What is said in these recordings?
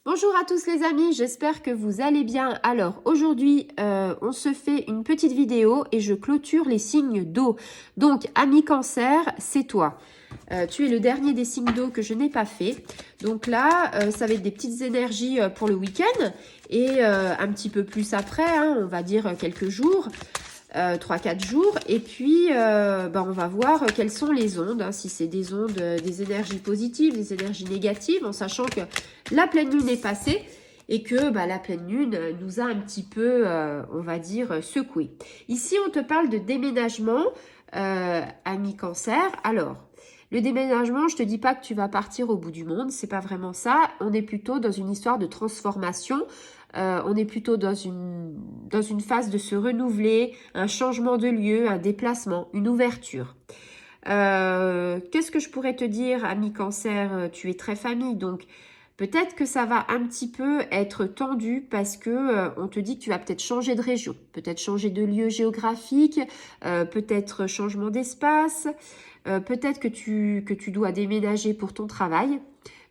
Bonjour à tous les amis, j'espère que vous allez bien. Alors aujourd'hui, on se fait une petite vidéo et je clôture les signes d'eau. Donc, ami Cancer, c'est toi. Tu es le dernier des signes d'eau que je n'ai pas fait. Donc là, ça va être des petites énergies pour le week-end et un petit peu plus après, hein, on va dire quelques jours. 3-4 jours et puis on va voir quelles sont les ondes, hein, si c'est des ondes, des énergies positives, des énergies négatives, en sachant que la pleine lune est passée et que la pleine lune nous a un petit peu, on va dire, secoué. Ici, on te parle de déménagement, ami Cancer. Alors, le déménagement, je te dis pas que tu vas partir au bout du monde, c'est pas vraiment ça. On est plutôt dans une histoire de transformation. On est plutôt dans une phase de se renouveler, un changement de lieu, un déplacement, une ouverture. Qu'est-ce que je pourrais te dire, ami Cancer? Tu es très famille, donc peut-être que ça va un petit peu être tendu parce que on te dit que tu vas peut-être changer de région, peut-être changer de lieu géographique, peut-être changement d'espace, peut-être que tu dois déménager pour ton travail.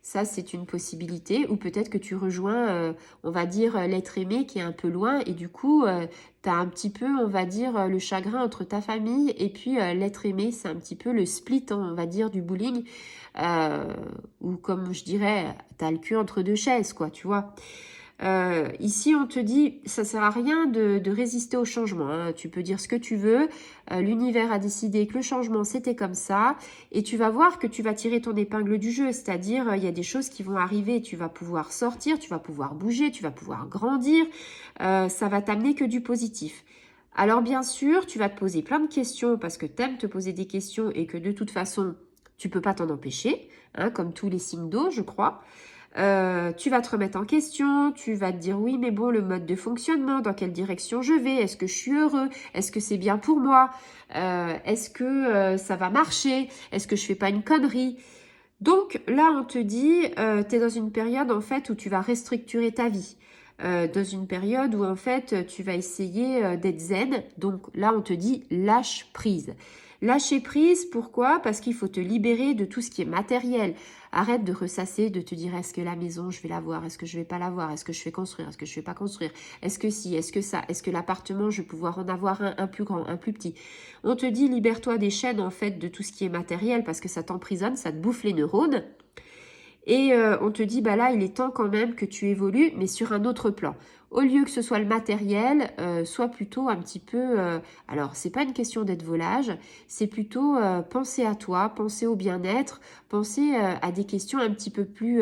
Ça, c'est une possibilité. Ou peut-être que tu rejoins, on va dire, l'être aimé qui est un peu loin. Et du coup, tu as un petit peu, on va dire, le chagrin entre ta famille et puis l'être aimé. C'est un petit peu le split, hein, on va dire, du bowling. Ou comme je dirais, tu as le cul entre deux chaises, quoi, tu vois. Ici, on te dit, ça sert à rien de résister au changement, hein. Tu peux dire ce que tu veux. L'univers a décidé que le changement, c'était comme ça. Et tu vas voir que tu vas tirer ton épingle du jeu. C'est-à-dire, il y a des choses qui vont arriver. Tu vas pouvoir sortir, tu vas pouvoir bouger, tu vas pouvoir grandir. Ça va t'amener que du positif. Alors, bien sûr, tu vas te poser plein de questions parce que tu aimes te poser des questions et que de toute façon, tu peux pas t'en empêcher, hein, comme tous les signes d'eau, je crois. Tu vas te remettre en question, tu vas te dire oui mais bon, le mode de fonctionnement, dans quelle direction je vais, est-ce que je suis heureux, est-ce que c'est bien pour moi, est-ce que ça va marcher, est-ce que je fais pas une connerie. Donc là on te dit, tu es dans une période en fait où tu vas restructurer ta vie. Dans une période où en fait tu vas essayer d'être zen. Donc là on te dit lâche prise. Lâcher prise, pourquoi? Parce qu'il faut te libérer de tout ce qui est matériel. Arrête de ressasser, de te dire est-ce que la maison je vais la voir, est-ce que je vais pas la voir, est-ce que je vais construire, est-ce que je vais pas construire, est-ce que si, est-ce que ça, est-ce que l'appartement je vais pouvoir en avoir un plus grand, un plus petit. On te dit libère-toi des chaînes en fait de tout ce qui est matériel parce que ça t'emprisonne, ça te bouffe les neurones. Et on te dit, là, il est temps quand même que tu évolues, mais sur un autre plan. Au lieu que ce soit le matériel, soit plutôt un petit peu... alors, c'est pas une question d'être volage, c'est plutôt penser à toi, penser au bien-être, penser à des questions un petit peu plus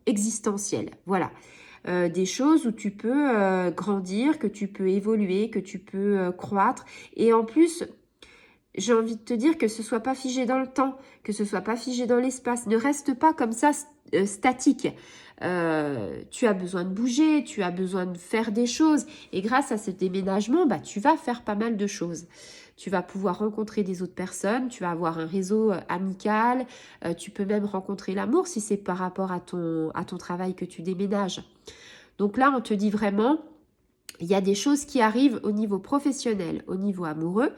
existentielles. Voilà. Des choses où tu peux grandir, que tu peux évoluer, que tu peux croître. Et en plus... J'ai envie de te dire que ce soit pas figé dans le temps, que ce soit pas figé dans l'espace. Ne reste pas comme ça statique. Tu as besoin de bouger, tu as besoin de faire des choses. Et grâce à ce déménagement, tu vas faire pas mal de choses. Tu vas pouvoir rencontrer des autres personnes, tu vas avoir un réseau amical, tu peux même rencontrer l'amour si c'est par rapport à ton travail que tu déménages. Donc là, on te dit vraiment, il y a des choses qui arrivent au niveau professionnel, au niveau amoureux.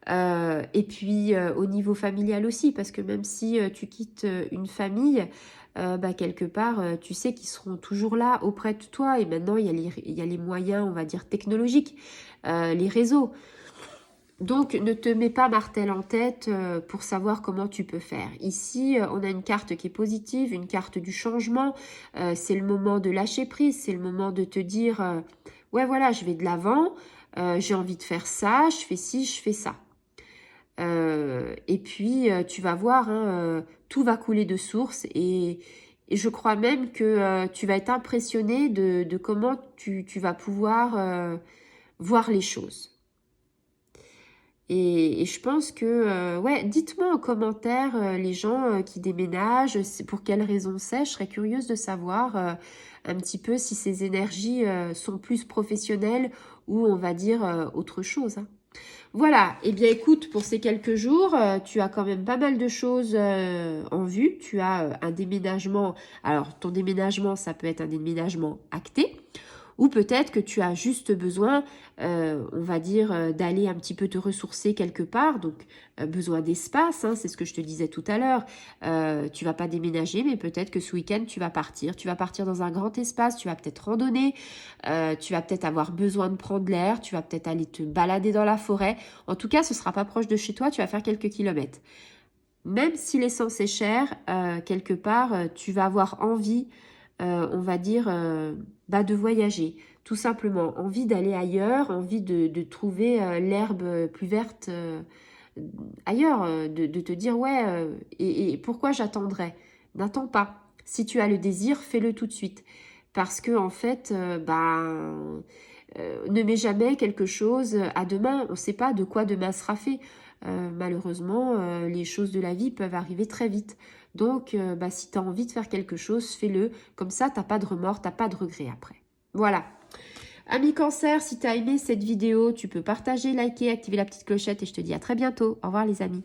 Et puis au niveau familial aussi, parce que même si tu quittes une famille, quelque part, tu sais qu'ils seront toujours là auprès de toi. Et maintenant, il y a les moyens, on va dire, technologiques, les réseaux. Donc, ne te mets pas martel en tête pour savoir comment tu peux faire. Ici, on a une carte qui est positive, une carte du changement. C'est le moment de lâcher prise, c'est le moment de te dire, ouais, voilà, je vais de l'avant, j'ai envie de faire ça, je fais ci, je fais ça. Et puis, tu vas voir, hein, tout va couler de source et je crois même que tu vas être impressionné de comment tu vas pouvoir voir les choses. Et je pense que, ouais, dites-moi en commentaire les gens qui déménagent, pour quelles raisons c'est. Je serais curieuse de savoir un petit peu si ces énergies sont plus professionnelles ou on va dire autre chose, hein. Voilà, et bien écoute, pour ces quelques jours, tu as quand même pas mal de choses en vue. Tu as un déménagement, alors ton déménagement, ça peut être un déménagement acté, Ou peut-être que tu as juste besoin, on va dire, d'aller un petit peu te ressourcer quelque part. Donc, besoin d'espace, hein, c'est ce que je te disais tout à l'heure. Tu vas pas déménager, mais peut-être que ce week-end, tu vas partir. Tu vas partir dans un grand espace, tu vas peut-être randonner, tu vas peut-être avoir besoin de prendre l'air, tu vas peut-être aller te balader dans la forêt. En tout cas, ce sera pas proche de chez toi, tu vas faire quelques kilomètres. Même si l'essence est chère, quelque part, tu vas avoir envie, on va dire, de voyager. Tout simplement, envie d'aller ailleurs, envie de trouver l'herbe plus verte ailleurs, de te dire, ouais, et pourquoi j'attendrai? N'attends pas. Si tu as le désir, fais-le tout de suite. Parce que, en fait, ne mets jamais quelque chose à demain. On ne sait pas de quoi demain sera fait. Malheureusement, les choses de la vie peuvent arriver très vite. Donc, si tu as envie de faire quelque chose, fais-le. Comme ça, tu n'as pas de remords, tu n'as pas de regrets après. Voilà. Ami Cancer, si tu as aimé cette vidéo, tu peux partager, liker, activer la petite clochette et je te dis à très bientôt. Au revoir les amis.